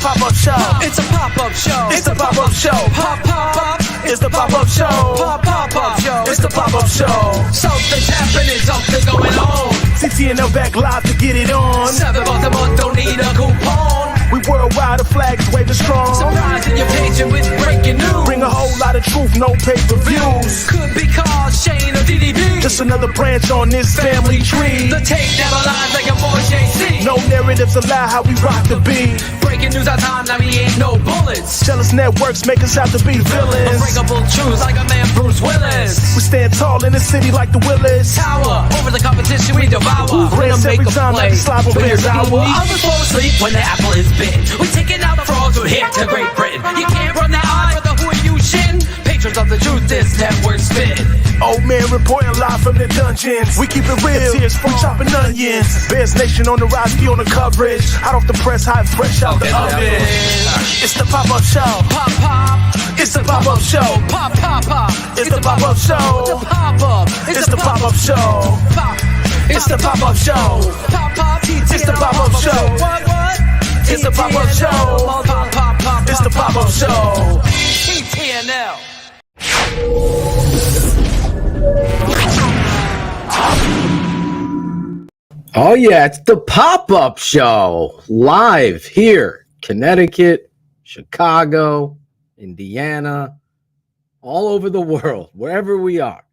pop-up show. It's a pop-up show. It's the pop-up show. Pop, pop, pop. It's the pop-up show. Pop, pop, pop show. It's the pop-up show. Something's happening, something going on. TTNL back live to get it on. $7 a month, don't need a coupon. We worldwide, the flag is waving strong. Surprising your patient with breaking news. Bring a whole lot of truth, no pay-per-views. Could be called Shane or DDP. Just another branch on this family tree. The tape never lies like a boy JC. No narratives allow how we rock the beat. Breaking news on time, now we ain't no bullets. Jealous networks make us out to be villains. Unbreakable truths like a man Bruce Willis. We stand tall in the city like the Willis. Tower, over the competition we devour. Rants every time like the slobber bears hour. Others fall asleep when the apple is bit. We taking out the frauds who here to Great Britain. You can't run that eye, brother, who are you shin? Patrons of the truth, this network spin. Old man reporting live from the dungeons. We keep it real, tears from chopping onions. Bears Nation on the rise, be on the coverage. Hot off the press, hot fresh out the oven. It's the pop-up show. Pop, pop. It's the pop-up show. Pop, pop, pop. It's the pop-up show. It's the pop-up. It's the pop-up show. Pop. It's the pop-up show. Pop, pop. It's the pop-up show. What? It's the pop-up show. Pop, pop, pop. It's the pop-up show. TTNL. Oh yeah, it's the pop-up show live here, Connecticut, Chicago, Indiana, all over the world, wherever we are.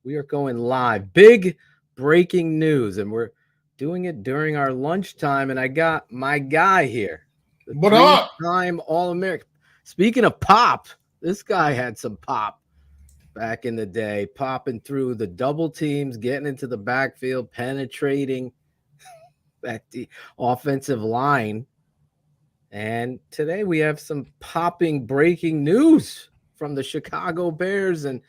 We are going live. Big breaking news, and we're doing it during our lunchtime, and I got my guy here. What up? Three-time All-American. Speaking of pop, this guy had some pop back in the day, popping through the double teams, getting into the backfield, penetrating at the offensive line. And today we have some popping breaking news from the Chicago Bears, and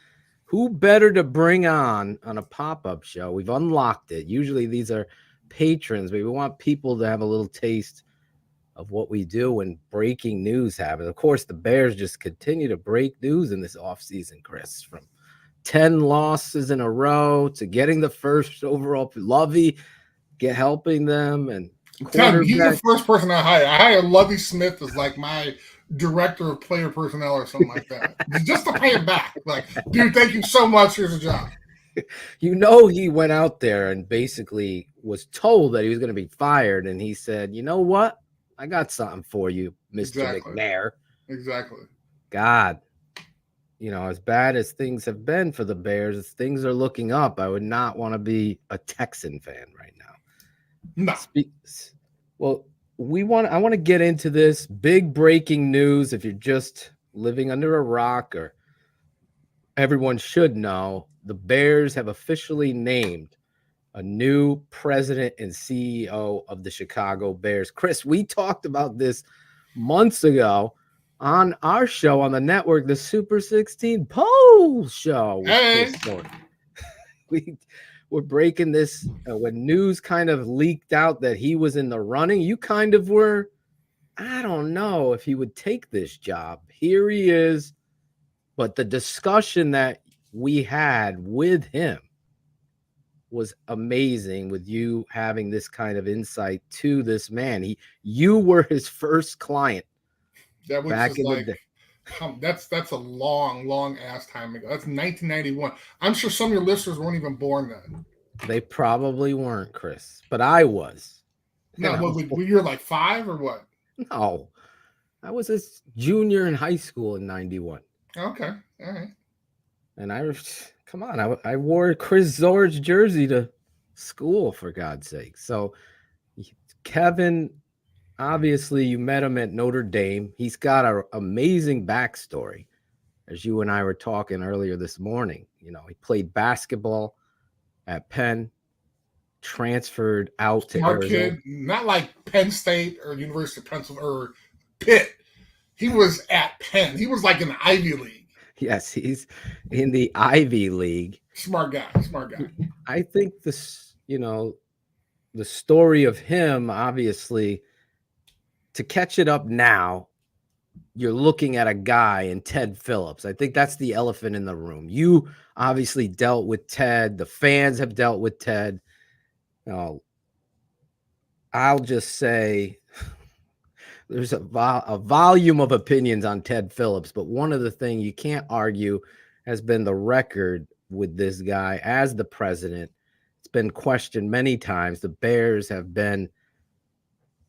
who better to bring on a pop-up show? We've unlocked it. Usually these are patrons, but we want people to have a little taste of what we do when breaking news happens. Of course, the Bears just continue to break news in this offseason, Chris, from 10 losses in a row to getting the first overall. Lovey helping them, and he's the first person I hired. I hired Lovey Smith as like my director of player personnel or something like that, just to pay him back. Like, dude, thank you so much. Here's a job. You know, he went out there and basically was told that he was going to be fired, and he said, "You know what? I got something for you, Mr. McNair." Exactly. God, you know, as bad as things have been for the Bears, as things are looking up, I would not want to be a Texan fan right now. No. Well, I want to get into this big breaking news. If you're just living under a rock, or everyone should know, the Bears have officially named a new president and CEO of the Chicago Bears. Chris, we talked about this months ago on our show on the network, the Super 16 Poll Show. Hey. We're breaking this when news kind of leaked out that he was in the running. You kind of were, I don't know if he would take this job. Here he is. But the discussion that we had with him was amazing, with you having this kind of insight to this man. You were his first client. That was back in the day. That's a long ass time ago. That's 1991. I'm sure some of your listeners weren't even born then. They probably weren't, Chris, but I was. No, were you like 5 or what? No, I was a junior in high school in 91. Okay, all right. And I wore Chris Zorich jersey to school, for God's sake. So Kevin, obviously you met him at Notre Dame. He's got an amazing backstory, as you and I were talking earlier this morning. You know, he played basketball at Penn, transferred out to Smart Arizona. kid, not like Penn State or University of Pennsylvania or Pitt. He was at Penn. He was like in the Ivy League. Yes, he's in the Ivy League. Smart guy. I think this, you know, the story of him, obviously, to catch it up now, you're looking at a guy in Ted Phillips. I think that's the elephant in the room. You obviously dealt with Ted. The fans have dealt with Ted. You know, I'll just say there's a volume of opinions on Ted Phillips, but one of the things you can't argue has been the record with this guy as the president. It's been questioned many times. The Bears have been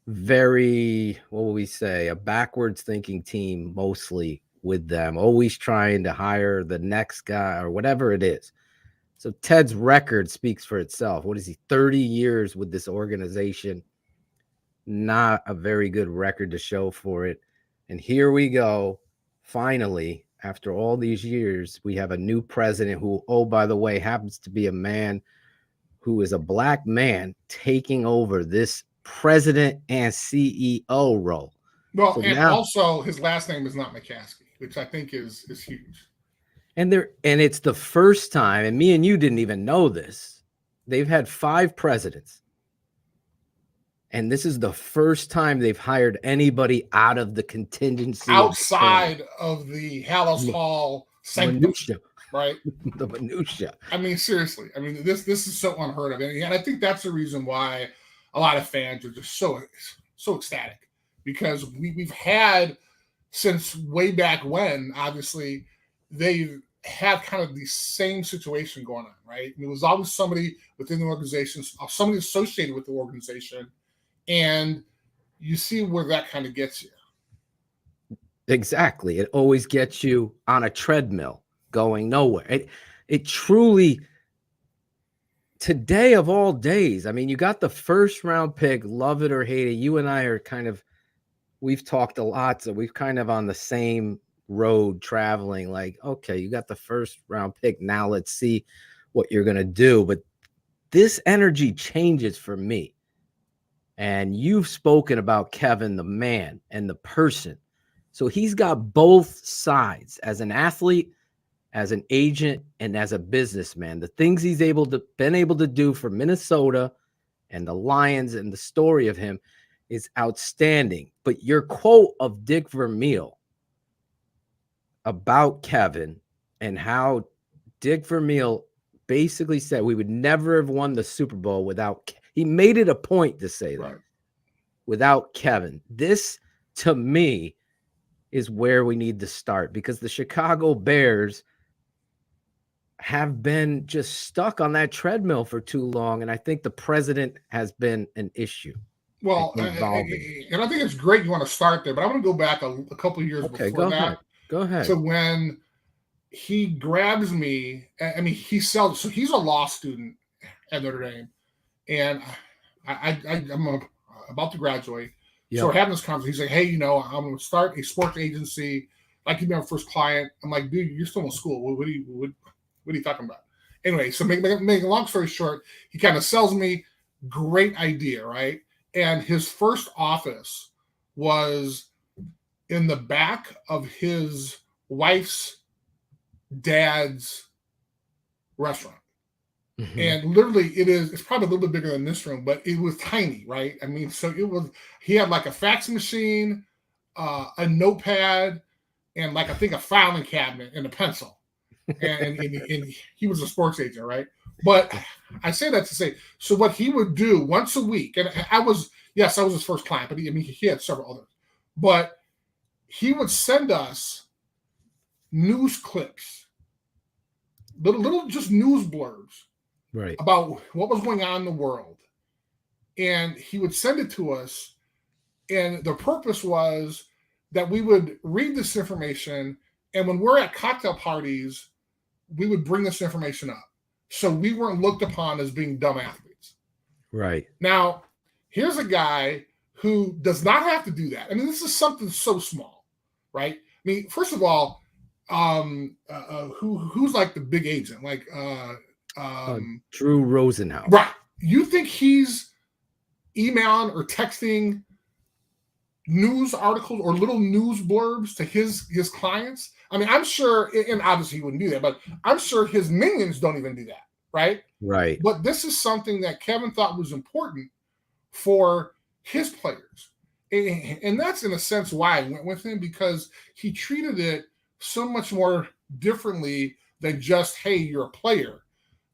very, what will we say, a backwards thinking team mostly with them, always trying to hire the next guy or whatever it is. So Ted's record speaks for itself. What is he, 30 years with this organization? Not a very good record to show for it. And here we go. Finally, after all these years, we have a new president who, oh, by the way, happens to be a man who is a black man taking over this president and CEO role. Well, so and also his last name is not McCaskey, which I think is huge. And it's the first time, and me and you didn't even know this. They've had 5 presidents. And this is the first time they've hired anybody out of the contingency. Outside of the Hallis Hall minutia, right? The minutia. I mean, seriously. I mean, this is so unheard of. And I think that's the reason why a lot of fans are just so ecstatic. Because we've had, since way back when, obviously, they've had kind of the same situation going on, right? And it was always somebody within the organization, somebody associated with the organization. And you see where that kind of gets you. Exactly. It always gets you on a treadmill going nowhere. It truly, today of all days, I mean, you got the first round pick, love it or hate it. You and I are kind of, we've talked a lot, so we've kind of on the same road traveling, like, okay, you got the first round pick. Now let's see what you're going to do. But this energy changes for me. And you've spoken about Kevin, the man and the person. So he's got both sides as an athlete, as an agent, and as a businessman. The things he's been able to do for Minnesota and the Lions, and the story of him is outstanding. But your quote of Dick Vermeil about Kevin and how Dick Vermeil basically said we would never have won the Super Bowl without he made it a point to say that, right, without Kevin. This, to me, is where we need to start, because the Chicago Bears have been just stuck on that treadmill for too long, and I think the president has been an issue. Well, and I think it's great you want to start there, but I want to go back a couple of years before that. Go ahead. So when he grabs me, I mean, he's a law student at Notre Dame. And I'm about to graduate. Yep. So we're having this conversation. He's like, hey, I'm going to start a sports agency. Like, you'd be our first client. I'm like, dude, you're still in school. What are you talking about? Anyway, so making a long story short, he kind of sells me, great idea, right? And his first office was in the back of his wife's dad's restaurant. Mm-hmm. And literally it's probably a little bit bigger than this room, but it was tiny, right? I mean, so he had like a fax machine, a notepad, and like, I think a filing cabinet and a pencil. And he was a sports agent, right? But I say that to say, so what he would do once a week, and I was his first client, but he had several others, but he would send us news clips, little just news blurbs, right, about what was going on in the world. And he would send it to us. And the purpose was that we would read this information. And when we're at cocktail parties, we would bring this information up. So we weren't looked upon as being dumb athletes. Right. Now, here's a guy who does not have to do that. I mean, this is something so small, right? I mean, first of all, who's like the big agent? Like, Drew Rosenhaus. Right. You think he's emailing or texting news articles or little news blurbs to his clients? I mean, I'm sure, and obviously he wouldn't do that, but I'm sure his minions don't even do that, right? Right. But this is something that Kevin thought was important for his players. And that's in a sense why I went with him, because he treated it so much more differently than just, hey, you're a player.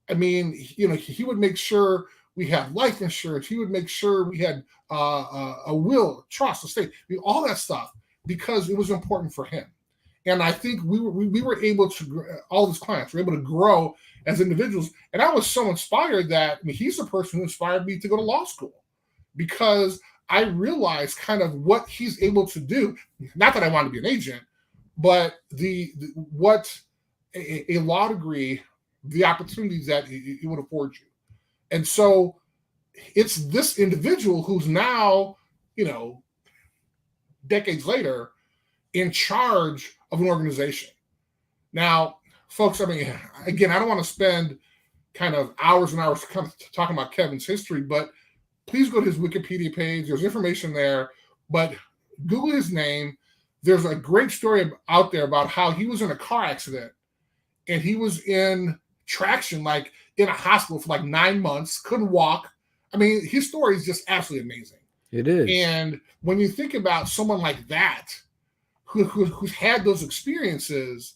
I mean, he would make sure we had life insurance. He would make sure we had a will, trust, estate, all that stuff, because it was important for him. And I think we were able to, all his clients were able to grow as individuals. And I was so inspired that, he's the person who inspired me to go to law school, because I realized kind of what he's able to do. Not that I want to be an agent, but what a law degree, the opportunities that it would afford you. And so it's this individual who's now, decades later, in charge of an organization. Now, folks, again, I don't want to spend kind of hours and hours kind of talking about Kevin's history, but please go to his Wikipedia page. There's information there, but Google his name. There's a great story out there about how he was in a car accident and he was in traction, like in a hospital for like 9 months, couldn't walk. His story is just absolutely amazing. It is. And when you think about someone like that, who's had those experiences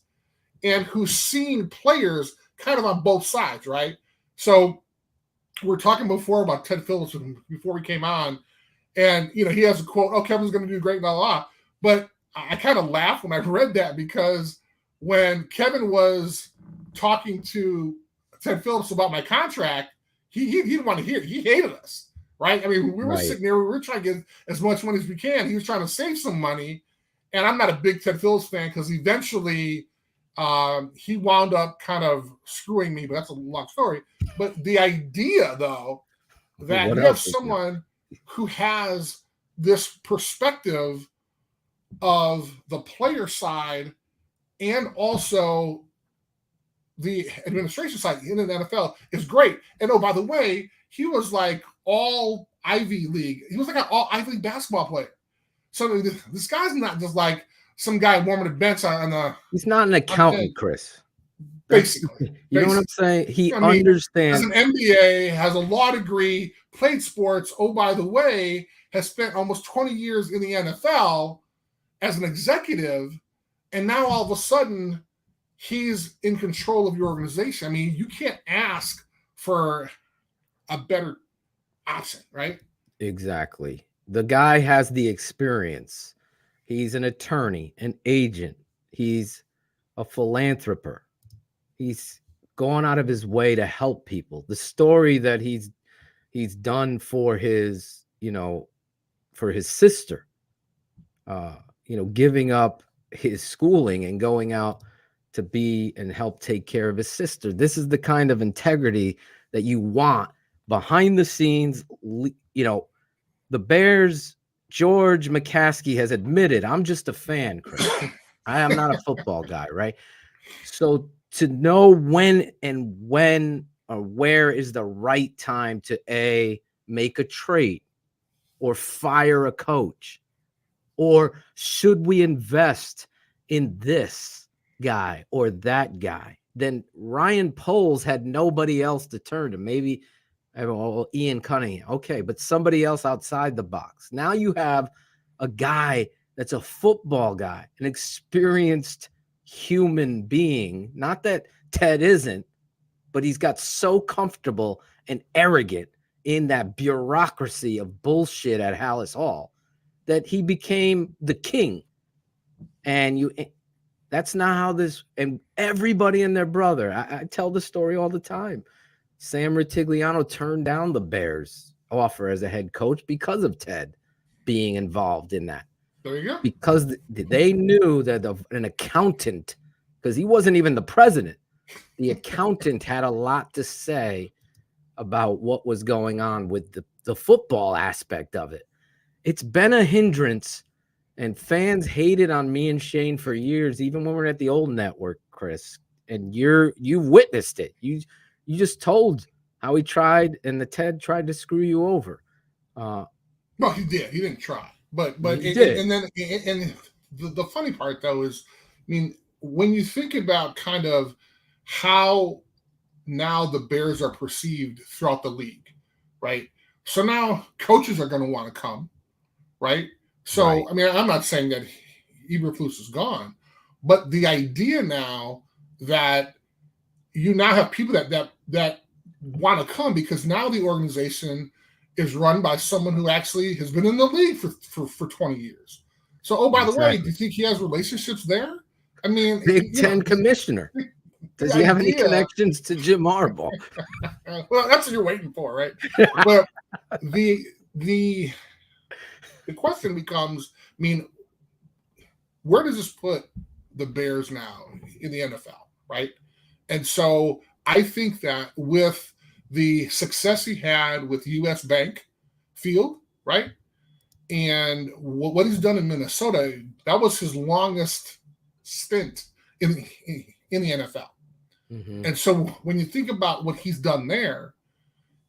and who's seen players kind of on both sides, right? So we're talking before about Ted Phillips before we came on, and he has a quote, "Oh, Kevin's going to do great," blah, blah, blah. But I kind of laughed when I read that, because when Kevin was talking to Ted Phillips about my contract, he didn't want to hear it. He hated us, right? We were sitting there, we were trying to get as much money as we can. He was trying to save some money. And I'm not a big Ted Phillips fan, because eventually he wound up kind of screwing me, but that's a long story. But the idea, though, that you have someone who has this perspective of the player side and also the administration side in the NFL is great. And oh, by the way, he was like all Ivy League. He was like an all Ivy League basketball player. So this guy's not just like some guy warming the bench on the. He's not an accountant, Chris. Basically. You know what I'm saying? He understands. Has an MBA, has a law degree, played sports. Oh, by the way, has spent almost 20 years in the NFL as an executive. And now all of a sudden, he's in control of your organization. You can't ask for a better option, right? Exactly. The guy has the experience. He's an attorney, an agent. He's a philanthropist. He's gone out of his way to help people. The story that he's done for his, for his sister, giving up his schooling and going out to be and help take care of his sister. This is the kind of integrity that you want behind the scenes. The Bears, George McCaskey has admitted, I'm just a fan, Chris. I am not a football guy, right? So to know when or where is the right time to make a trade or fire a coach, or should we invest in this guy or that guy, then Ryan Poles had nobody else to turn to. Maybe Ian Cunningham. Okay, but somebody else outside the box. Now you have a guy that's a football guy, an experienced human being. Not that Ted isn't, but he's got so comfortable and arrogant in that bureaucracy of bullshit at Hallis Hall that he became the king. And that's not how this, and everybody and their brother. I tell the story all the time. Sam Rutigliano turned down the Bears offer as a head coach because of Ted being involved in that. There you go. Because they knew that an accountant, because he wasn't even the president, the accountant had a lot to say about what was going on with the football aspect of it. It's been a hindrance, and fans hated on me and Shane for years, even when we were at the old network, Chris. And you witnessed it. You just told how he tried, and the Ted tried to screw you over. No, he did. He didn't try, but he did. And then the funny part though is, when you think about kind of how now the Bears are perceived throughout the league, right? So now coaches are going to want to come, right? So right. I'm not saying that Eberflus is gone, but the idea now that you now have people that want to come because now the organization is run by someone who actually has been in the league for 20 years. So, oh, by the way, do you think he has relationships there? I mean, Big Ten commissioner. Does he have any connections to Jim Harbaugh? Well, that's what you're waiting for, right? But the question becomes, I mean, where does this put the Bears now in the NFL, right? And so I think that with the success he had with US Bank Field, right? And what he's done in Minnesota, that was his longest stint in the NFL. Mm-hmm. And so when you think about what he's done there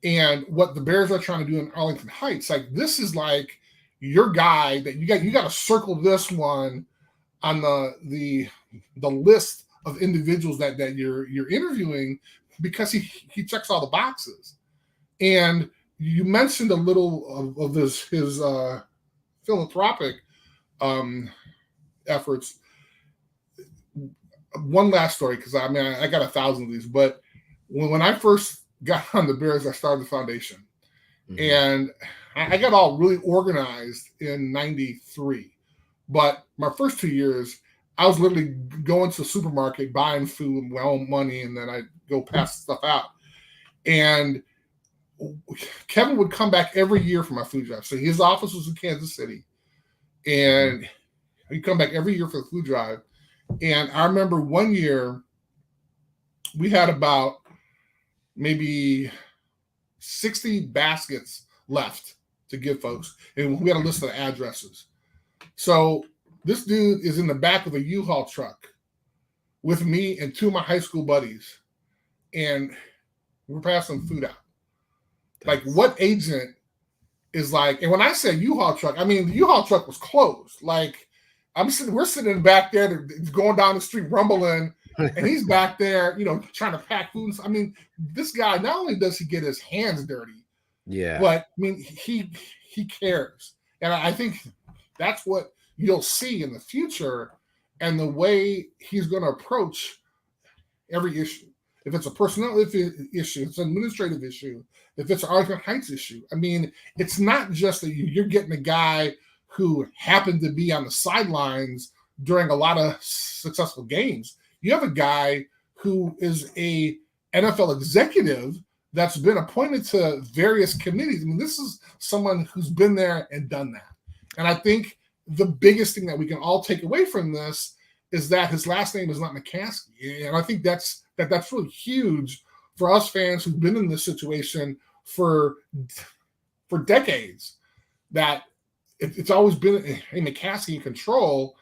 and what the Bears are trying to do in Arlington Heights, like this is like your guy that you got to circle this one on the list of individuals that you're interviewing because he checks all the boxes. And you mentioned a little of his philanthropic efforts. One last story, because I mean I got 1,000 of these, but when I first got on the Bears, I started the foundation, and I got all really organized in '93. But my first 2 years, I was literally going to the supermarket, buying food with my own money, and then I'd go pass stuff out. And Kevin would come back every year for my food drive. So his office was in Kansas City, and he'd come back every year for the food drive. And I remember one year we had about maybe 60 baskets left to give folks, and we had a list of addresses. So this dude is in the back of a U-Haul truck with me and two of my high school buddies, and we're passing food out. Like, what agent is like, and when I say U-Haul truck, I mean the U-Haul truck was closed. Like, we're sitting back there, going down the street, rumbling, and he's back there, trying to pack food. I mean, this guy, not only does he get his hands dirty, but I mean, he cares. And I think that's what you'll see in the future and the way he's going to approach every issue. If it's a personnel issue, if it's an administrative issue, if it's an Arlington Heights issue. I mean, it's not just that you're getting a guy who happened to be on the sidelines during a lot of successful games. You have a guy who is a NFL executive that's been appointed to various committees. I mean, this is someone who's been there and done that. And I think the biggest thing that we can all take away from this is that his last name is not McCaskey. And I think that's really huge for us fans who've been in this situation for decades, that it's always been a McCaskey in control.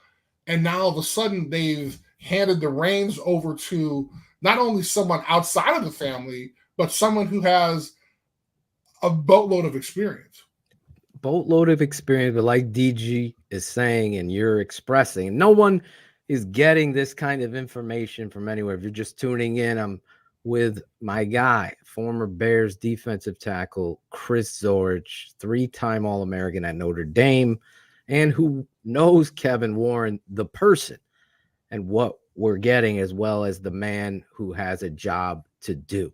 And now all of a sudden they've handed the reins over to not only someone outside of the family, but someone who has a boatload of experience. But like DG is saying and you're expressing, no one is getting this kind of information from anywhere. If you're just tuning in, I'm with my guy, former Bears defensive tackle Chris Zorich, 3-time All-American at Notre Dame, and who knows Kevin Warren, the person, and what we're getting, as well as the man who has a job to do.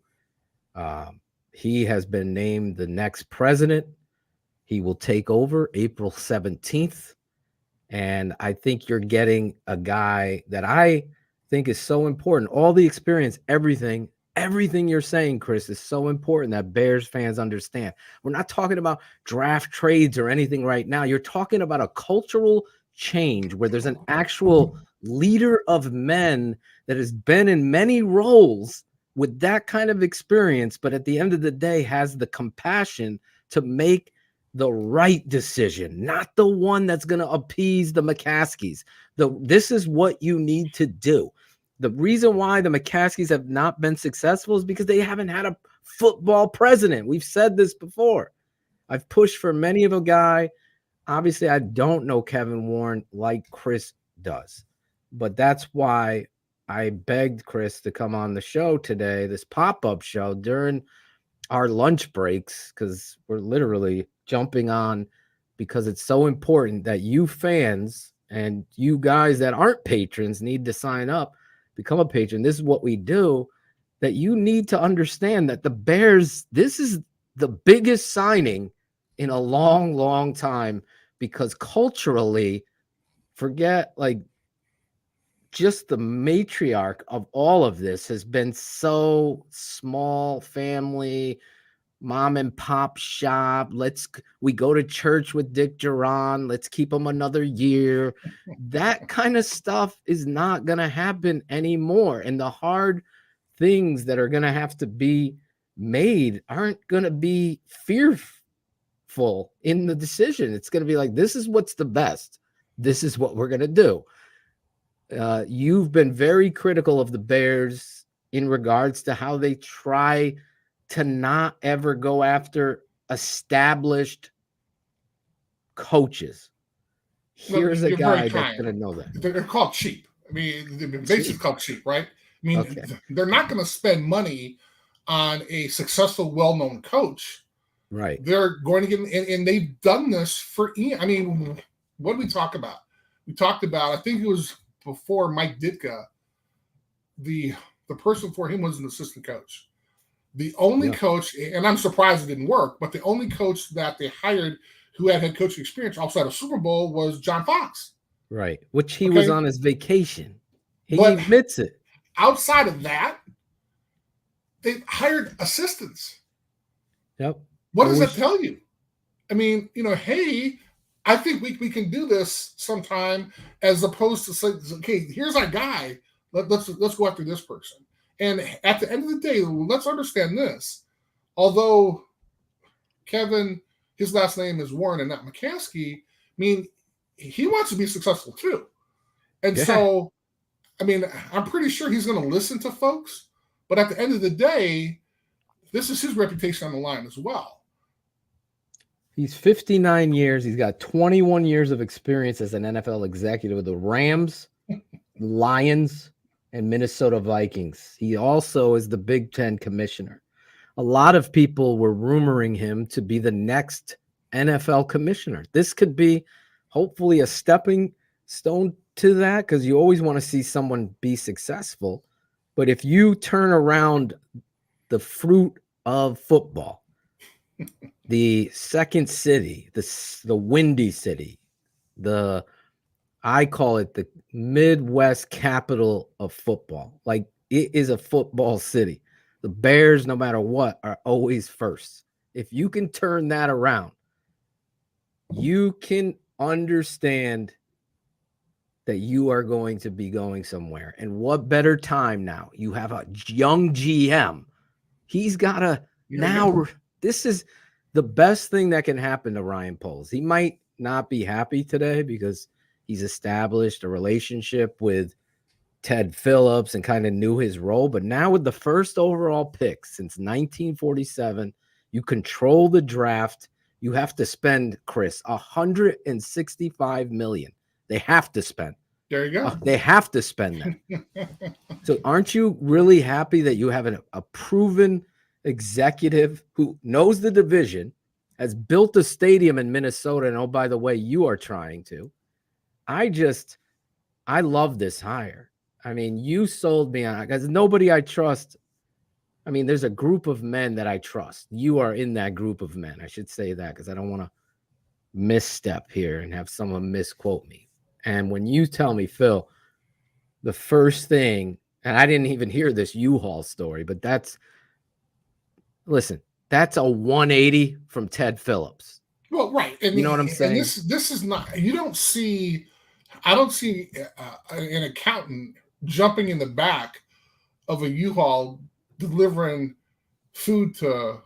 He has been named the next president. He will take over April 17th. And I think you're getting a guy that I think is so important. All the experience, everything you're saying, Chris, is so important that Bears fans understand. We're not talking about draft trades or anything right now. You're talking about a cultural change where there's an actual leader of men that has been in many roles with that kind of experience, but at the end of the day has the compassion to make the right decision, not the one that's going to appease the McCaskies. This is what you need to do. The reason why the McCaskies have not been successful is because they haven't had a football president. We've said this before. I've pushed for many of a guy. Obviously, I don't know Kevin Warren like Chris does, but that's why I begged Chris to come on the show today, this pop-up show during our lunch breaks, because we're literally jumping on because it's so important that you fans and you guys that aren't patrons need to sign up, become a patron. This is what we do. that you need to understand that the Bears, this is the biggest signing in a long, long time, because culturally, forget like just the matriarch of all of this has been so small family, mom and pop shop. We go to church with Dick Duran. Let's keep him another year. That kind of stuff is not going to happen anymore. And the hard things that are going to have to be made aren't going to be fearful in the decision. It's going to be like, this is what's the best. This is what we're going to do. You've been very critical of the Bears in regards to how they try to not ever go after established coaches. Here's a guy that's going to know that. They're called cheap. I mean, they're basically called cheap, right? I mean, they're not going to spend money on a successful, well-known coach. Right. They're going to get, and they've done this for, I mean, what did we talk about? We talked about, I think it was before Mike Ditka, the person for him was an assistant coach. The only coach, and I'm surprised it didn't work, but the only coach that they hired who had head coaching experience outside of Super Bowl was John Fox. Right. Which he was on his vacation. He admits it. Outside of that, they hired assistants. Yep. What does that tell you? I mean, hey, I think we can do this sometime, as opposed to say, okay, here's our guy. Let's go after this person. And at the end of the day, let's understand this. Although Kevin, his last name is Warren and not McCaskey, I mean, he wants to be successful too. And so, I mean, I'm pretty sure he's going to listen to folks. But at the end of the day, this is his reputation on the line as well. He's 59 years. He's got 21 years of experience as an NFL executive with the Rams, Lions, and Minnesota Vikings. He also is the Big Ten commissioner. A lot of people were rumoring him to be the next NFL commissioner. This could be hopefully a stepping stone to that, because you always want to see someone be successful. But if you turn around the fruit of football, the second city, the windy city, I call it the Midwest capital of football. Like, it is a football city. The Bears, no matter what, are always first. If you can turn that around, you can understand that you are going to be going somewhere. And what better time now? You have a young GM. He's got to now. This is the best thing that can happen to Ryan Poles. He might not be happy today because he's established a relationship with Ted Phillips and kind of knew his role. But now with the first overall pick since 1947, you control the draft. You have to spend, Chris, $165 million. They have to spend. There you go. They have to spend that. So aren't you really happy that you have a proven executive who knows the division, has built a stadium in Minnesota, and oh, by the way, you are trying to. I love this hire. I mean, you sold me on it, because nobody I trust. I mean, there's a group of men that I trust. You are in that group of men. I should say that, because I don't want to misstep here and have someone misquote me. And when you tell me, Phil, the first thing, and I didn't even hear this U-Haul story, but that's a 180 from Ted Phillips. Well, right. And you know what I'm saying? And this is not, I don't see an accountant jumping in the back of a U-Haul delivering food to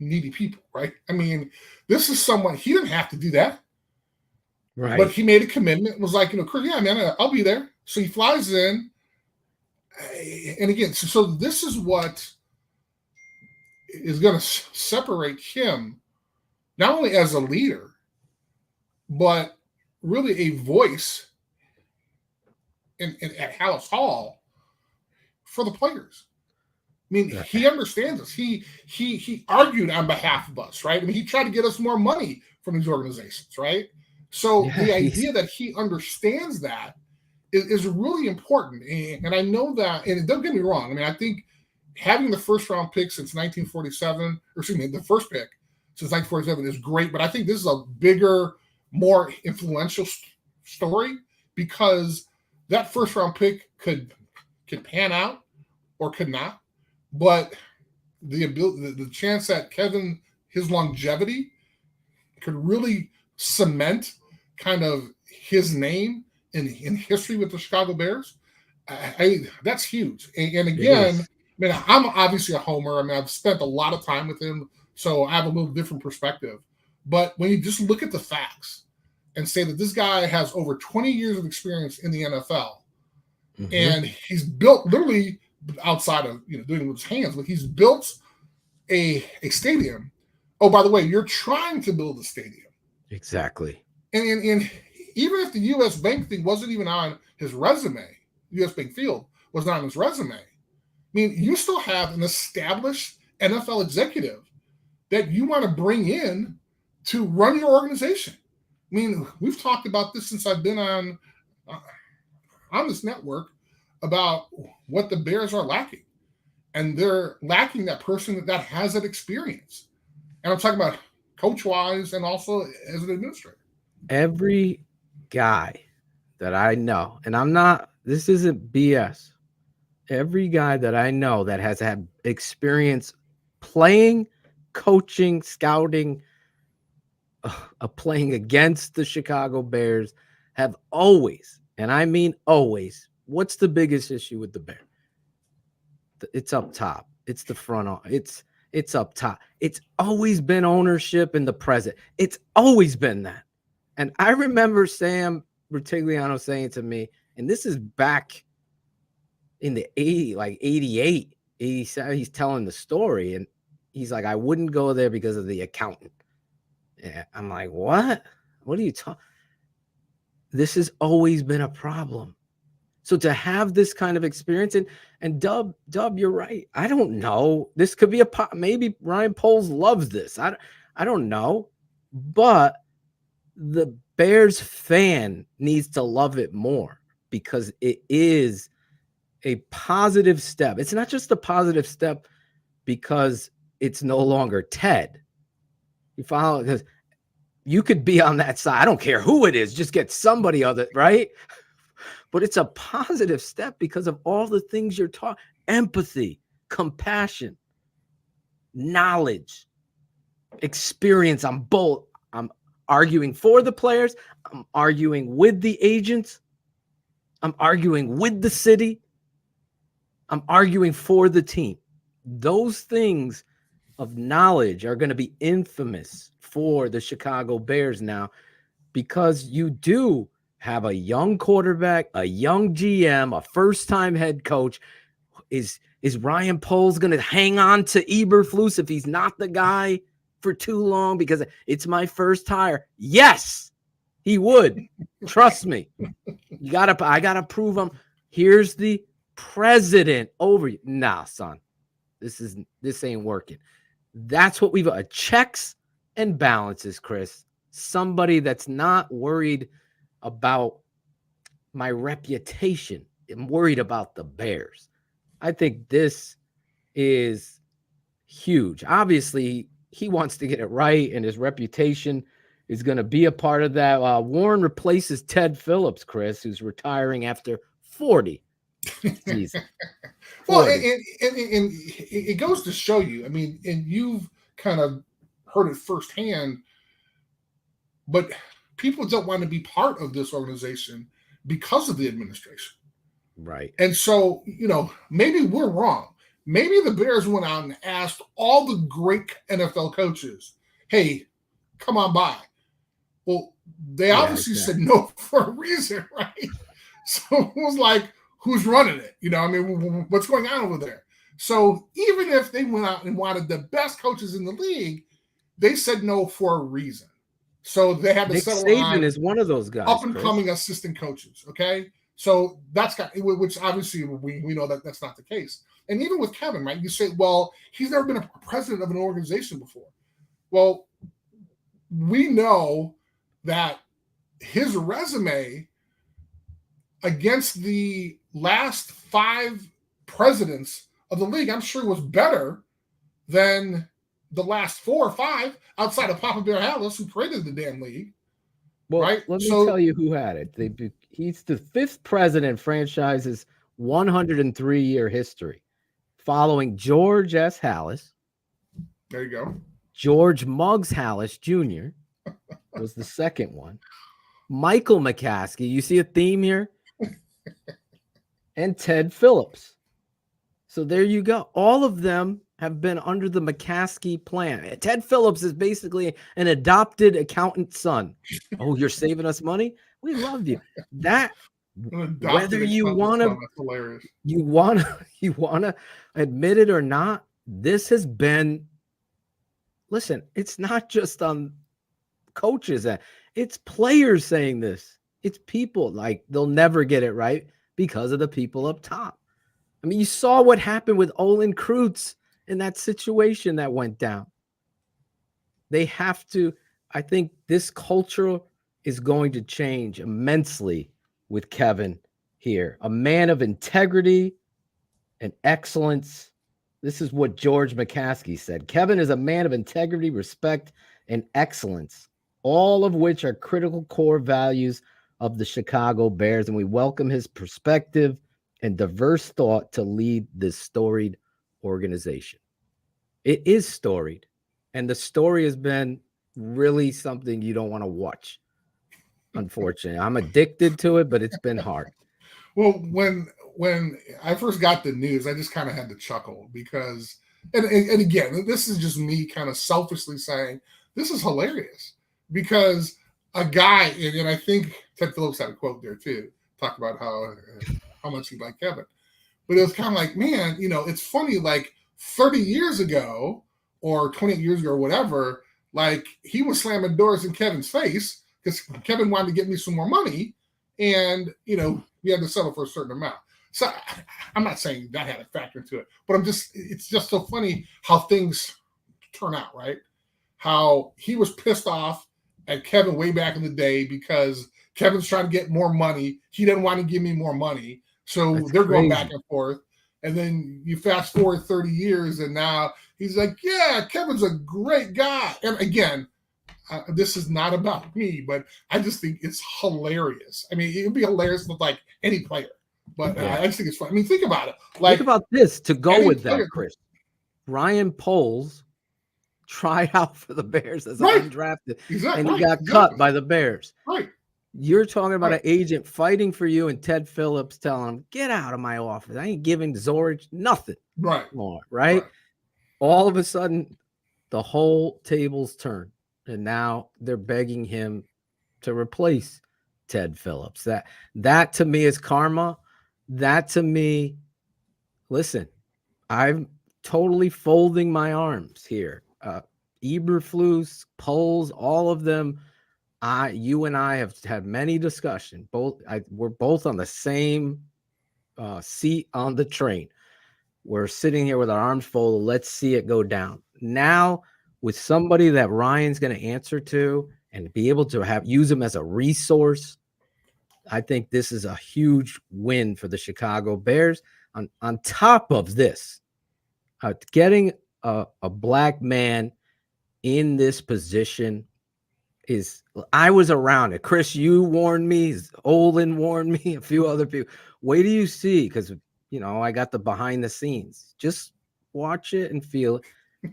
needy people, right? I mean, this is someone, he didn't have to do that. Right. But he made a commitment, was like, Chris, yeah, man, I'll be there. So he flies in. And again, so this is what is going to separate him, not only as a leader, but really a voice at Hallis Hall for the players. I mean, he understands us. He argued on behalf of us, right? I mean, he tried to get us more money from these organizations, right? So the idea that he understands that is really important. And I know that, and don't get me wrong, I mean, I think having the first round pick since 1947, or excuse me, the first pick since 1947 is great, but I think this is a bigger, more influential story because that first round pick could pan out or could not, but the chance that Kevin, his longevity could really cement kind of his name in history with the Chicago Bears, that's huge. And again, I mean, I'm obviously a homer. I mean, I've spent a lot of time with him, so I have a little different perspective. But when you just look at the facts and say that this guy has over 20 years of experience in the NFL, and he's built literally outside of doing it with his hands, but he's built a stadium. Oh, by the way, you're trying to build a stadium. Exactly. And even if the U.S. Bank thing wasn't even on his resume, U.S. Bank Field was not on his resume. I mean, you still have an established NFL executive that you want to bring in to run your organization. I mean, we've talked about this since I've been on this network about what the Bears are lacking. And they're lacking that person that has that experience. And I'm talking about coach-wise and also as an administrator. Every guy that I know, and this isn't BS. Every guy that I know that has had experience playing, coaching, scouting, playing against the Chicago Bears have always, and I mean always, what's the biggest issue with the Bears? It's up top. It's the front. It's up top. It's always been ownership in the present. It's always been that. And I remember Sam Rutigliano saying to me, and this is back in the 80s, like 88, 87, he's telling the story. And he's like, I wouldn't go there because of the accountant. Yeah, I'm like, what? What are you talking? This has always been a problem. So to have this kind of experience, and Dub, you're right. I don't know. This could be maybe Ryan Poles loves this. I don't know. But the Bears fan needs to love it more because it is a positive step. It's not just a positive step because it's no longer Ted. You follow? Because you could be on that side. I don't care who it is. Just get somebody other, right? But it's a positive step because of all the things you're talking. Empathy, compassion, knowledge, experience. I'm arguing for the players. I'm arguing with the agents. I'm arguing with the city. I'm arguing for the team. Those things of knowledge are going to be infamous for the Chicago Bears now because you do have a young quarterback, a young GM, a first-time head coach. Is Ryan Poles going to hang on to Eberflus if he's not the guy for too long because it's my first hire? Yes, he would. Trust me. I gotta prove him. Here's the president over you. Nah, son. This ain't working. That's what we've checks and balances, Chris. Somebody that's not worried about my reputation. I'm worried about the Bears. I think this is huge. Obviously, he wants to get it right, and his reputation is going to be a part of that. Warren replaces Ted Phillips, Chris, who's retiring after 40 seasons. Well, and it goes to show you, I mean, and you've kind of heard it firsthand, but people don't want to be part of this organization because of the administration. Right. And so, maybe we're wrong. Maybe the Bears went out and asked all the great NFL coaches, hey, come on by. Well, they obviously said no for a reason, right? So it was like, who's running it? What's going on over there? So even if they went out and wanted the best coaches in the league, they said no for a reason. So they had to Nick settle Saban on is one of those guys, up and coming assistant coaches. Okay, so which obviously we know that that's not the case. And even with Kevin, right? You say, well, he's never been a president of an organization before. Well, we know that his resume against the last 5 presidents of the league, I'm sure was better than the last 4 or 5 outside of Papa Bear Hallis, who created the damn league. Well, right? let me tell you who had it. He's the 5th president franchise's 103-year history, following George S. Hallis. There you go. George Muggs Hallis Jr. was the second one. Michael McCaskey, you see a theme here? And Ted Phillips. So there you go. All of them have been under the McCaskey plan. Ted Phillips is basically an adopted accountant's son. Oh, you're saving us money? We love you. That whether you want to admit it or not, this has been, listen, it's not just on coaches, it's players saying this. It's people, like, they'll never get it right because of the people up top. I mean, you saw what happened with Olin Kreutz in that situation that went down. They have to, I think this culture is going to change immensely with Kevin here. A man of integrity and excellence. This is what George McCaskey said. Kevin is a man of integrity, respect, and excellence, all of which are critical core values of the Chicago Bears, and we welcome his perspective and diverse thought to lead this storied organization. It is storied, and the story has been really something you don't want to watch. Unfortunately, I'm addicted to it, but it's been hard. Well, when I first got the news, I just kind of had to chuckle because, and again, this is just me kind of selfishly saying, this is hilarious because a guy, and I think Ted Phillips had a quote there too, talk about how much he liked Kevin. But it was kind of like, man, it's funny, like 30 years ago or 28 years ago or whatever, like he was slamming doors in Kevin's face because Kevin wanted to get me some more money. And, we had to settle for a certain amount. So I'm not saying that had a factor into it, but it's just so funny how things turn out, right? How he was pissed off at Kevin way back in the day because Kevin's trying to get more money. He didn't want to give me more money. So they're going back and forth. And then you fast forward 30 years and now he's like, yeah, Kevin's a great guy. And again, this is not about me, but I just think it's hilarious. I mean, it would be hilarious with like any player, but I just think it's fun. I mean, think about it. Like, think about this to go with that, Chris. Ryan Poles tried out for the Bears as undrafted, and he got cut by the Bears. Right. You're talking about an agent fighting for you, and Ted Phillips telling him, "Get out of my office. I ain't giving Zorich nothing more." Right? All of a sudden, the whole tables turn, and now they're begging him to replace Ted Phillips. That to me is karma. That to me, listen, I'm totally folding my arms here. Eberflus, Poles, all of them. You and I have had many discussions. We're both on the same seat on the train. We're sitting here with our arms folded. Let's see it go down. Now, with somebody that Ryan's going to answer to and be able to use him as a resource, I think this is a huge win for the Chicago Bears. On top of this, getting a black man in this position I was around it. Chris, you warned me. Olin warned me. A few other people. Wait till you see, because I got the behind the scenes. Just watch it and feel it.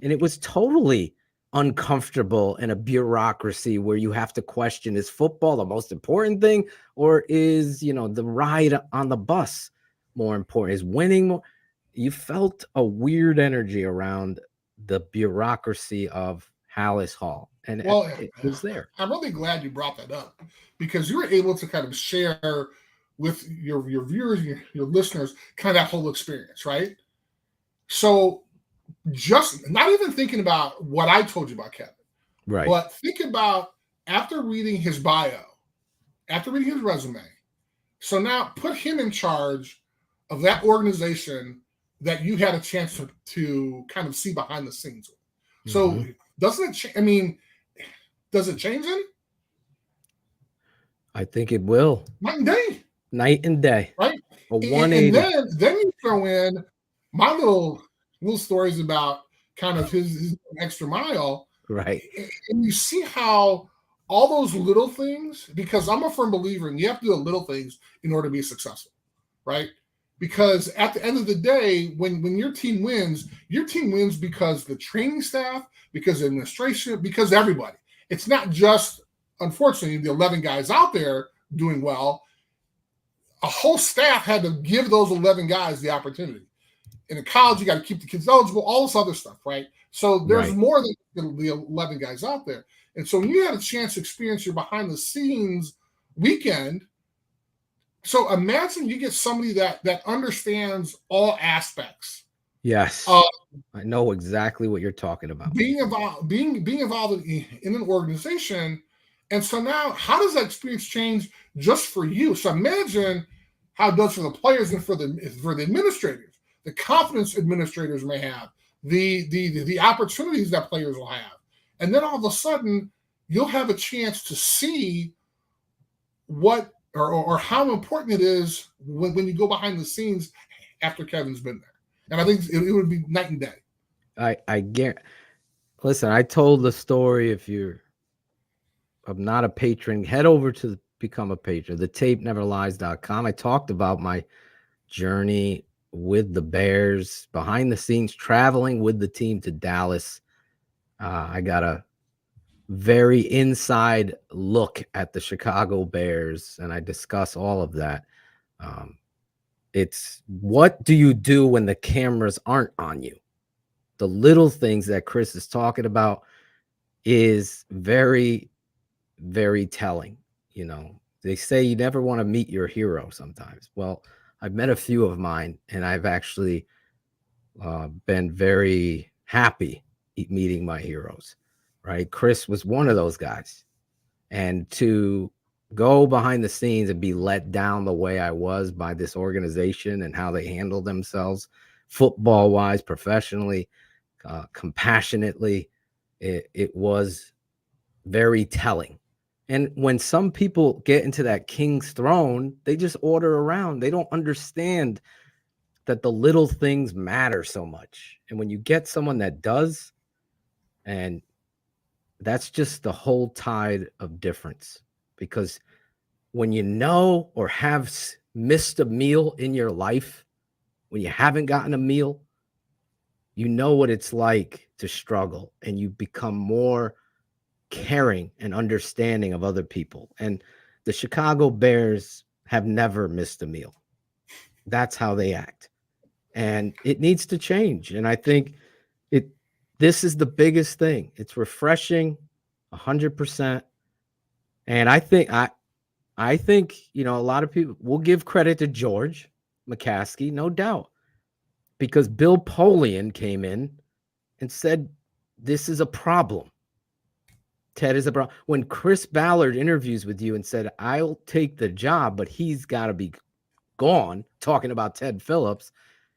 And it was totally uncomfortable in a bureaucracy where you have to question, is football the most important thing, or is the ride on the bus more important? Is winning more? You felt a weird energy around the bureaucracy of Hallis Hall. And it was there. I'm really glad you brought that up because you were able to kind of share with your viewers, your listeners, kind of that whole experience, right? So just not even thinking about what I told you about Kevin, right? But think about after reading his bio, after reading his resume. So now put him in charge of that organization that you had a chance to kind of see behind the scenes with. So doesn't it change? I mean, does it change him? I think it will. Night and day. Night and day. Right? A 180. And then you throw in my little stories about kind of his extra mile. Right. And you see how all those little things, because I'm a firm believer in you have to do the little things in order to be successful, right? Because at the end of the day, when your team wins because the training staff, because the administration, because everybody. It's not just, unfortunately, the 11 guys out there doing well. A whole staff had to give those 11 guys the opportunity. In college, you got to keep the kids eligible, all this other stuff, right? So there's more than the 11 guys out there. And so when you had a chance to experience your behind-the-scenes weekend, so imagine you get somebody that understands all aspects. Yes, I know exactly what you're talking about. Being involved in an organization, and so now how does that experience change just for you? So imagine how it does for the players and for the administrators, the confidence administrators may have, the opportunities that players will have, and then all of a sudden you'll have a chance to see what or how important it is when you go behind the scenes after Kevin's been there. And I think it would be night and day. I guarantee. Listen, I told the story. If you're not a patron, head over to become a patron. TheTapeNeverLies.com. I talked about my journey with the Bears, behind the scenes, traveling with the team to Dallas. I got a very inside look at the Chicago Bears, and I discuss all of that. It's what do you do when the cameras aren't on you? The little things that Chris is talking about is very, very telling. You know, they say you never want to meet your hero sometimes. Well, I've met a few of mine, and I've actually been very happy meeting my heroes, right? Chris was one of those guys. And to go behind the scenes and be let down the way I was by this organization and how they handled themselves football-wise, professionally, compassionately, it was very telling. And when some people get into that king's throne, they just order around. They don't understand that the little things matter so much. And when you get someone that does, and that's just the whole tide of difference. Because when you know or have missed a meal in your life, when you haven't gotten a meal, you know what it's like to struggle, and you become more caring and understanding of other people. And the Chicago Bears have never missed a meal. That's how they act. And it needs to change. And I think this is the biggest thing. It's refreshing, 100%. And I think, you know, a lot of people will give credit to George McCaskey, no doubt, because Bill Polian came in and said, this is a problem. Ted is a problem. When Chris Ballard interviews with you and said, I'll take the job, but he's got to be gone, talking about Ted Phillips,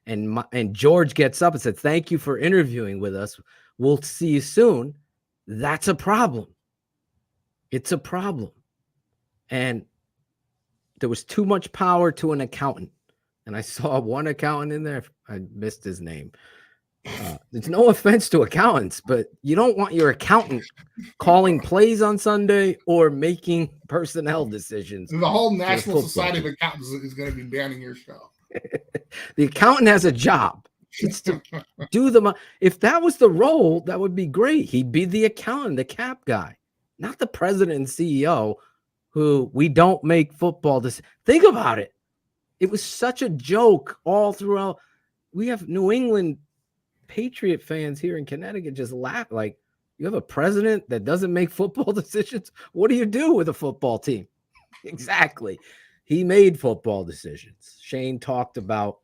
and George gets up and said, thank you for interviewing with us. We'll see you soon. That's a problem. It's a problem. And there was too much power to an accountant. And I saw one accountant in there. I missed his name. There's no offense to accountants, but you don't want your accountant calling plays on Sunday or making personnel decisions. The whole National Society of Accountants is going to be banning your show. The accountant has a job. It's to do if that was the role, that would be great. He'd be the accountant, the cap guy, not the president and CEO who we don't make football decisions. Think about it. It was such a joke all throughout. We have New England Patriot fans here in Connecticut just laugh like, you have a president that doesn't make football decisions? What do you do with a football team? Exactly. He made football decisions. Shane talked about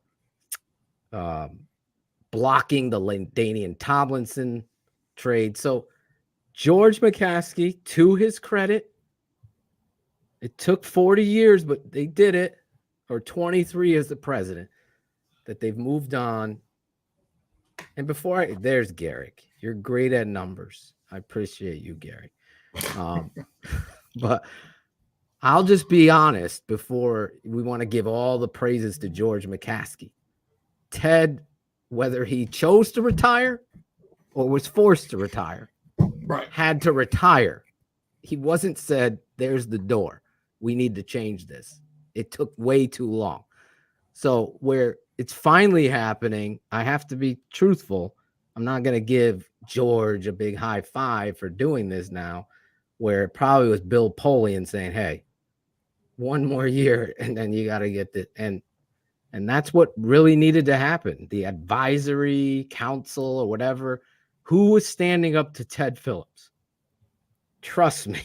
blocking the LaDainian Tomlinson trade. So George McCaskey, to his credit, it took 40 years, but they did it, or 23 as the president, that they've moved on. And there's Garrick. You're great at numbers. I appreciate you, Garrick. But I'll just be honest before we want to give all the praises to George McCaskey. Ted whether he chose to retire or was forced to retire, Right. had to retire. He wasn't said, there's the door. We need to change this. It took way too long. So where it's finally happening, I have to be truthful. I'm not going to give George a big high five for doing this now, where it probably was Bill Polian saying, hey, one more year and then you got to get this. And that's what really needed to happen. The advisory council or whatever, who was standing up to Ted Phillips? Trust me.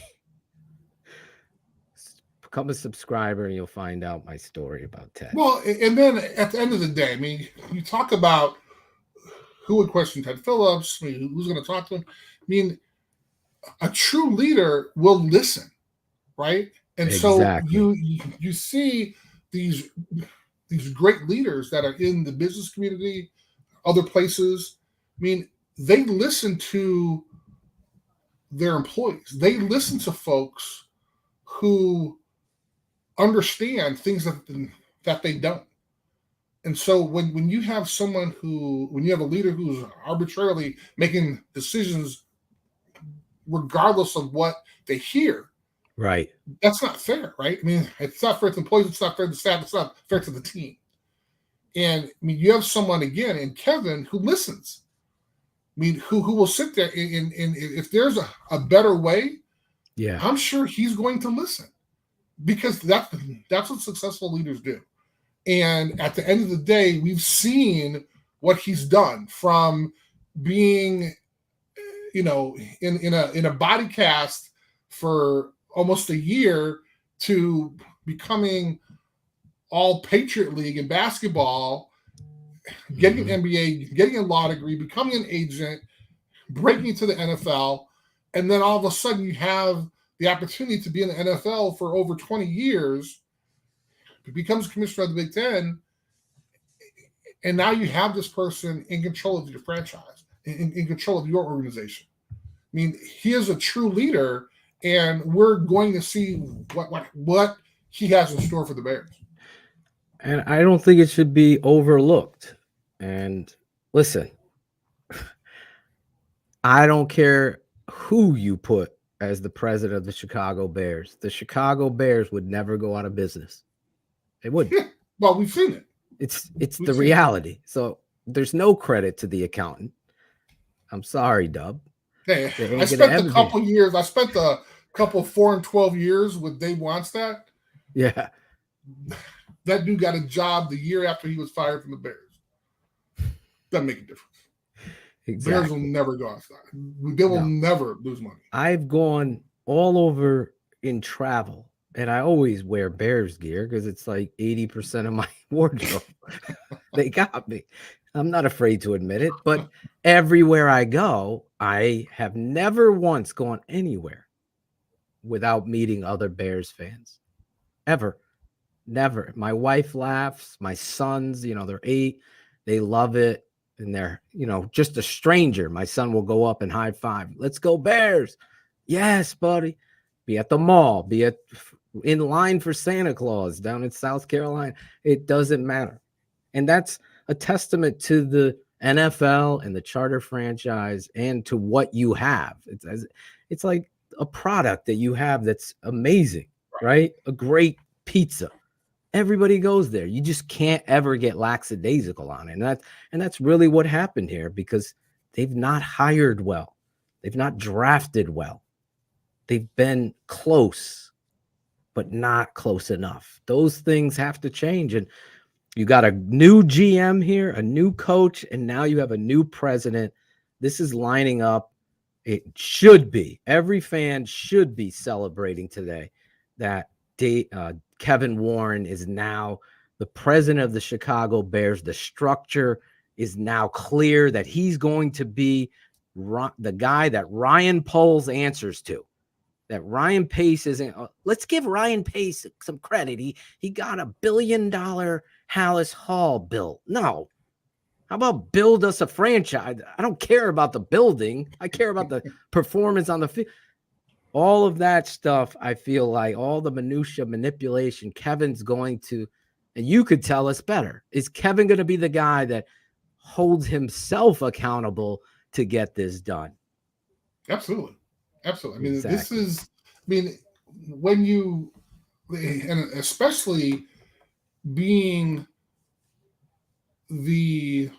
Become a subscriber and you'll find out my story about Ted. Well, and then at the end of the day, I mean, you talk about who would question Ted Phillips. I mean, who's going to talk to him? I mean, a true leader will listen, right? And exactly. So you see these great leaders that are in the business community, other places. I mean, they listen to their employees. They listen to folks who understand things that they don't. And so when you have when you have a leader who's arbitrarily making decisions regardless of what they hear, right, that's not fair, right? I mean, it's not fair to employees, it's not fair to staff, it's not fair to the team. And I mean, you have someone again in Kevin who listens. I mean, who will sit there and if there's a better way, yeah, I'm sure he's going to listen. Because that's what successful leaders do. And at the end of the day, we've seen what he's done from being, in a body cast for almost a year to becoming all Patriot League in basketball, getting an MBA, getting a law degree, becoming an agent, breaking into the NFL, and then all of a sudden you have the opportunity to be in the NFL for over 20 years, becomes commissioner of the Big Ten, and now you have this person in control of your franchise, in control of your organization. I mean, he is a true leader, and we're going to see what he has in store for the Bears. And I don't think it should be overlooked. And listen, I don't care who you put as the president of the Chicago Bears. The Chicago Bears would never go out of business. They wouldn't. Yeah, well, we've seen it. It's the reality. So there's no credit to the accountant. I'm sorry, Dub. Hey, I spent a couple 4-12 years with Dave Wannstedt. Yeah. That dude got a job the year after he was fired from the Bears. Doesn't make a difference. Exactly. Bears will never go outside. They will never lose money. I've gone all over in travel, and I always wear Bears gear because it's like 80% of my wardrobe. They got me. I'm not afraid to admit it, but everywhere I go, I have never once gone anywhere without meeting other Bears fans. Ever. Never. My wife laughs. My sons, they're 8. They love it. And they're, just a stranger. My son will go up and high five. Let's go Bears. Yes, buddy. Be at the mall. Be in line for Santa Claus down in South Carolina. It doesn't matter. And that's a testament to the NFL and the charter franchise and to what you have. It's like a product that you have that's amazing, right? A great pizza. Everybody goes there. You just can't ever get lackadaisical on it. And that's really what happened here because they've not hired well. They've not drafted well. They've been close, but not close enough. Those things have to change. And you got a new GM here, a new coach, and now you have a new president. This is lining up. It should be. Every fan should be celebrating today that Kevin Warren is now the president of the Chicago Bears. The structure is now clear that he's going to be the guy that Ryan Poles answers to. That Ryan Pace isn't. Let's give Ryan Pace some credit. He got $1 billion Hallis Hall built. No. How about build us a franchise? I don't care about the building. I care about the performance on the field. All of that stuff, I feel like all the minutia manipulation, Kevin's going to, and you could tell us better. Is Kevin going to be the guy that holds himself accountable to get this done. Absolutely. Absolutely. I mean, Exactly. this is, I mean, when you, and especially being the,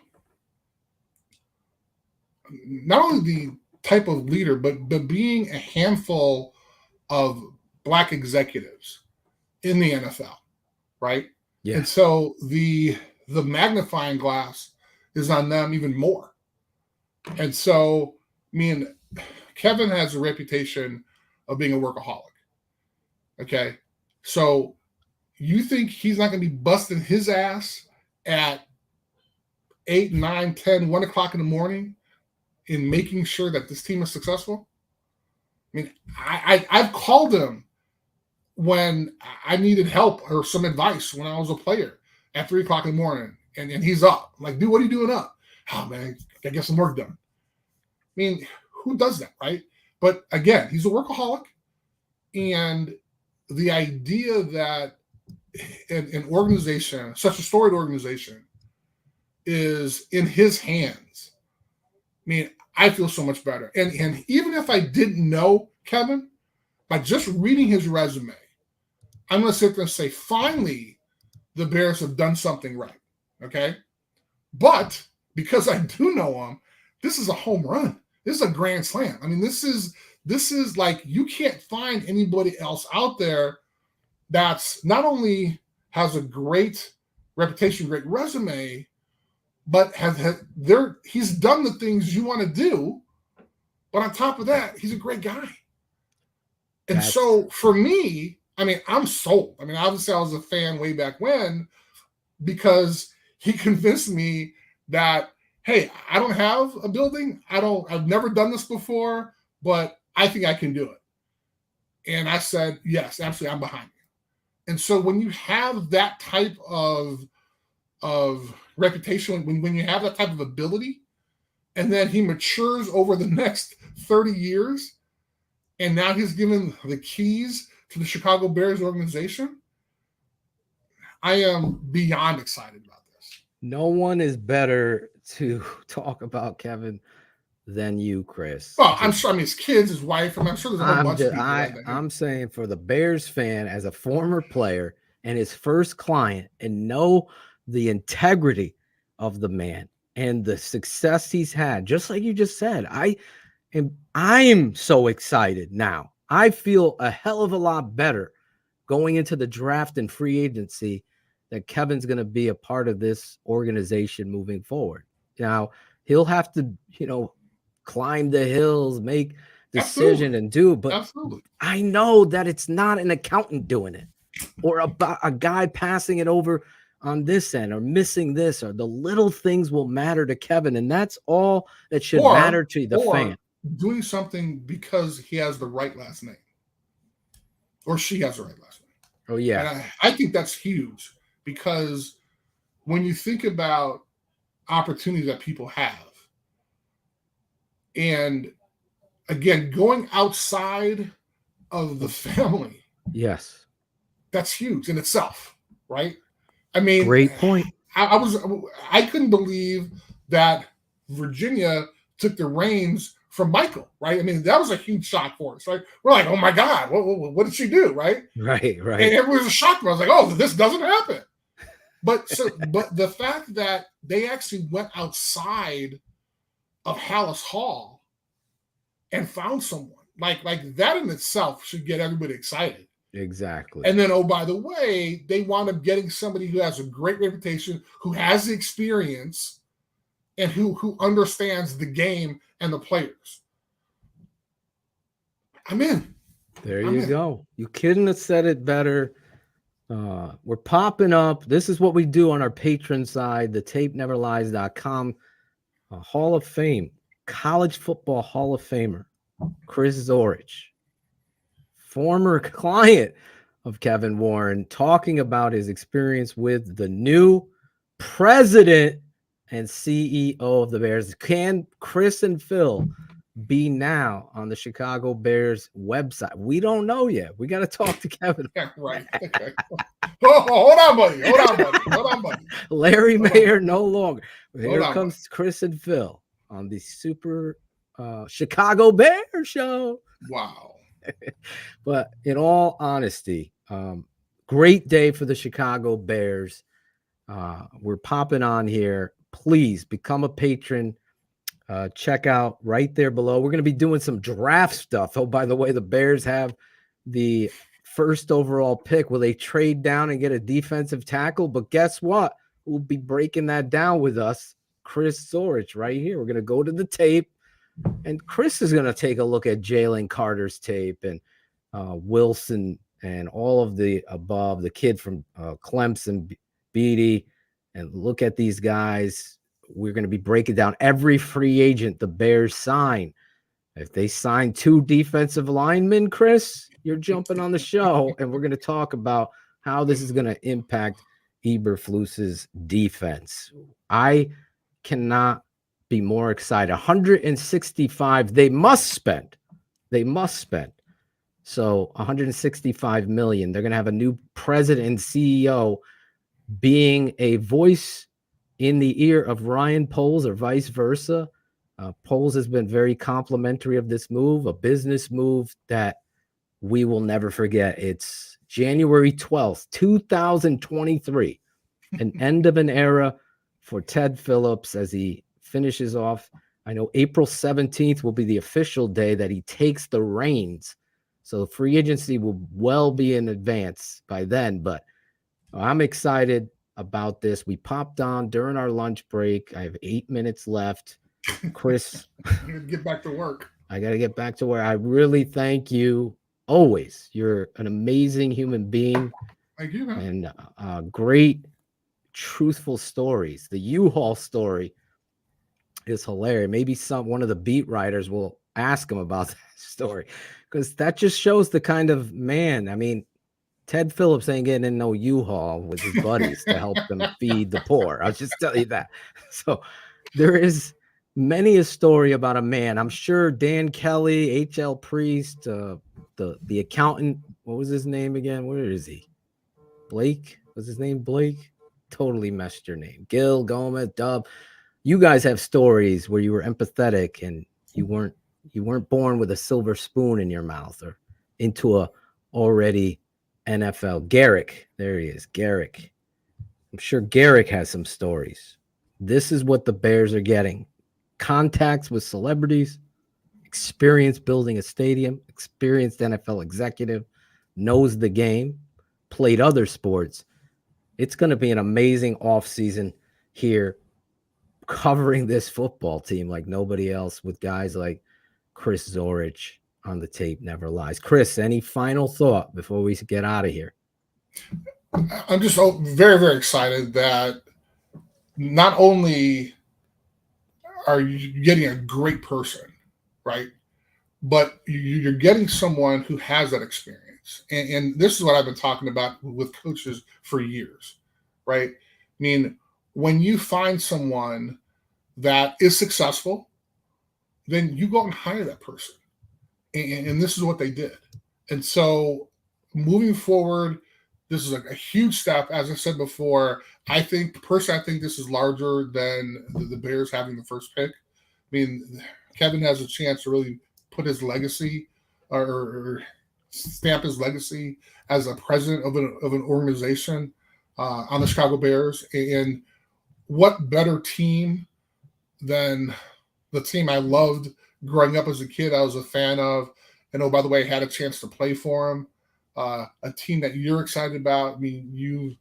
not only the type of leader, but being a handful of Black executives in the NFL, right? Yeah. And so the magnifying glass is on them even more. And so, I mean, Kevin has a reputation of being a workaholic. Okay. So you think he's not going to be busting his ass at 8, 9, 10, 1 o'clock in the morning in making sure that this team is successful? I mean, I've called him when I needed help or some advice when I was a player at 3 o'clock in the morning, and he's up. I'm like, dude, what are you doing up? Oh, man, I get some work done. I mean, who does that, right? But again, he's a workaholic. And the idea that an organization, such a storied organization, is in his hands, I mean, I feel so much better. And even if I didn't know Kevin, by just reading his resume, I'm going to sit there and say, finally, the Bears have done something right. Okay. But because I do know him, this is a home run. This is a grand slam. I mean, this is like, you can't find anybody else out there that's not only has a great reputation, great resume, but he's done the things you want to do. But on top of that, he's a great guy. And so for me, I mean, I'm sold. I mean, obviously I was a fan way back when, because he convinced me that, hey, I don't have a building. I've never done this before, but I think I can do it. And I said, yes, absolutely, I'm behind you. And so when you have that type of reputation, when you have that type of ability, and then he matures over the next 30 years, and now he's given the keys to the Chicago Bears organization, I am beyond excited about this. No one is better to talk about Kevin than you, Chris. Well, I'm sure. I mean, his kids, his wife. I'm sure there's a whole bunch of people. I'm saying, for the Bears fan, as a former player and his first client, and know the integrity of the man and the success he's had, just like you just said, I'm so excited now. I feel a hell of a lot better going into the draft and free agency that Kevin's going to be a part of this organization moving forward. Now, he'll have to, climb the hills, make decision and do, but absolutely. I know that it's not an accountant doing it, or a guy passing it over on this end, or missing this, or the little things will matter to Kevin. And that's all that should matter to the fan. Doing something because he has the right last name, or she has the right last name. Oh yeah. And I think that's huge, because when you think about opportunities that people have, and again, going outside of the family, yes, that's huge in itself, right? I mean, great point. I couldn't believe that Virginia took the reins from Michael, right? I mean, that was a huge shock for us, right? We're like, oh my God, what did she do, right? Right. And everyone was shocked. I was like, oh, this doesn't happen. But the fact that they actually went outside of Hallis Hall and found someone like that in itself should get everybody excited. Exactly. And then, oh, by the way, they wound up getting somebody who has a great reputation, who has the experience, and who understands the game and the players. I'm in. There you go. You couldn't have said it better. We're popping up. This is what we do on our patron side, the tapeneverlies.com. Hall of Fame, college football Hall of Famer, Chris Zorich, former client of Kevin Warren, talking about his experience with the new president and CEO of the Bears. Can Chris and Phil be now on the Chicago Bears website? We don't know yet. We got to talk to Kevin. Yeah, right. Okay. Hold on, buddy. Larry Mayer no longer. Here comes buddy. Chris and Phil on the Super Chicago Bears show. Wow. But in all honesty, great day for the Chicago Bears. We're popping on here. Please become a patron. Check out right there below. We're going to be doing some draft stuff. Oh, by the way, the Bears have the first overall pick. Will they trade down and get a defensive tackle? But guess what? We'll be breaking that down with us, Chris Zorich, right here. We're going to go to the tape, and Chris is going to take a look at Jalen Carter's tape and Wilson and all of the above, the kid from Clemson, Beatty, and look at these guys. We're going to be breaking down every free agent the Bears sign. If they sign 2 defensive linemen, Chris, you're jumping on the show, and we're going to talk about how this is going to impact Eberflus's defense. I cannot be more excited. 165 they must spend. So 165 million. They're going to have a new president and CEO being a voice in the ear of Ryan Poles or vice versa. Poles has been very complimentary of this move, a business move that we will never forget. It's January 12th, 2023, an end of an era for Ted Phillips as he finishes off. I know April 17th will be the official day that he takes the reins. So free agency will well be in advance by then, but I'm excited about this. We popped on during our lunch break. I have 8 minutes left. Chris, get back to work. I got to get back to where I really thank you always. You're an amazing human being. Thank you, man. And great, truthful stories. The U-Haul story is hilarious. Maybe one of the beat writers will ask him about that story, because that just shows the kind of man. I mean, Ted Phillips ain't getting in no U-Haul with his buddies to help them feed the poor. I'll just tell you that. So there is many a story about a man. I'm sure Dan Kelly, H.L. Priest, the accountant, what was his name again? Where is he? Blake? Was his name Blake? Totally messed your name. Gil, Gomez, Dub. You guys have stories where you were empathetic and you weren't born with a silver spoon in your mouth or into a already NFL. Garrick, there he is. Garrick. I'm sure Garrick has some stories. This is what the Bears are getting. Contacts with celebrities, experience building a stadium, experienced NFL executive, knows the game, played other sports. It's going to be an amazing offseason here covering this football team like nobody else, with guys like Chris Zorich on the tape never lies. Chris, any final thought before we get out of here? I'm just very, very excited that not only are you getting a great person, right, but you're getting someone who has that experience. And this is what I've been talking about with coaches for years, right? I mean, when you find someone that is successful, then you go out and hire that person. And this is what they did. And so moving forward, this is a huge step. As I said before, I think this is larger than the Bears having the first pick. I mean, Kevin has a chance to really put his legacy or stamp his legacy as a president of an organization on the Chicago Bears. And what better team than the team I loved growing up as a kid, I was a fan of, and oh, by the way, had a chance to play for him. A team that you're excited about. I mean,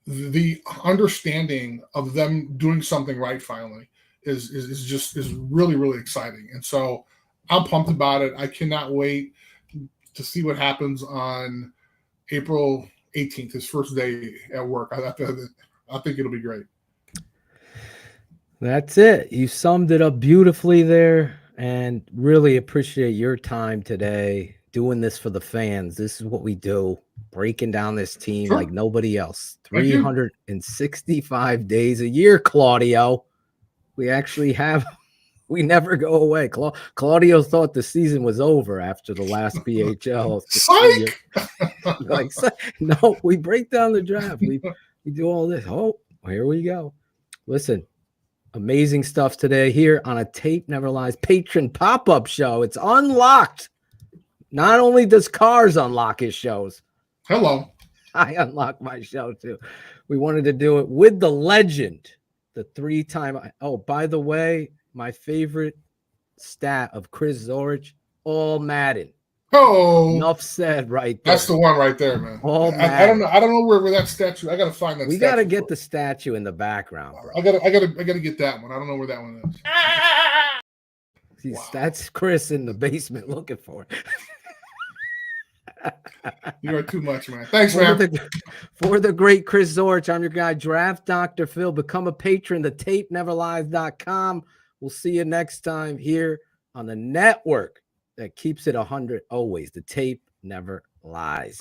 the understanding of them doing something right finally is really, really exciting. And so I'm pumped about it. I cannot wait to see what happens on April 18th, his first day at work. I think it'll be great. That's it. You summed it up beautifully there, and really appreciate your time today doing this for the fans. This is what we do, breaking down this team like nobody else. 365 days a year, Claudio. We actually have We never go away. Claudio thought the season was over after the last PHL. Psych! Like, no, we break down the draft. We do all this. Oh, here we go. Listen, amazing stuff today here on a Tape Never Lies patron pop-up show. It's unlocked. Not only does Cars unlock his shows. Hello. I unlock my show too. We wanted to do it with the legend, the 3-time. Oh, by the way, my favorite stat of Chris Zorich, all Madden. Oh, Enough said right there. That's the one right there, man. All I don't know. I don't know where that statue. I gotta find that. We gotta get the statue in the background, bro. I gotta get that one. I don't know where that one is. Wow. That's Chris in the basement looking for it. You are too much, man. Thanks, man. For the great Chris Zorich, I'm your guy, Draft Dr. Phil. Become a patron, thetapeneverlies.com. We'll see you next time here on the network that keeps it 100 always. The Tape Never Lies.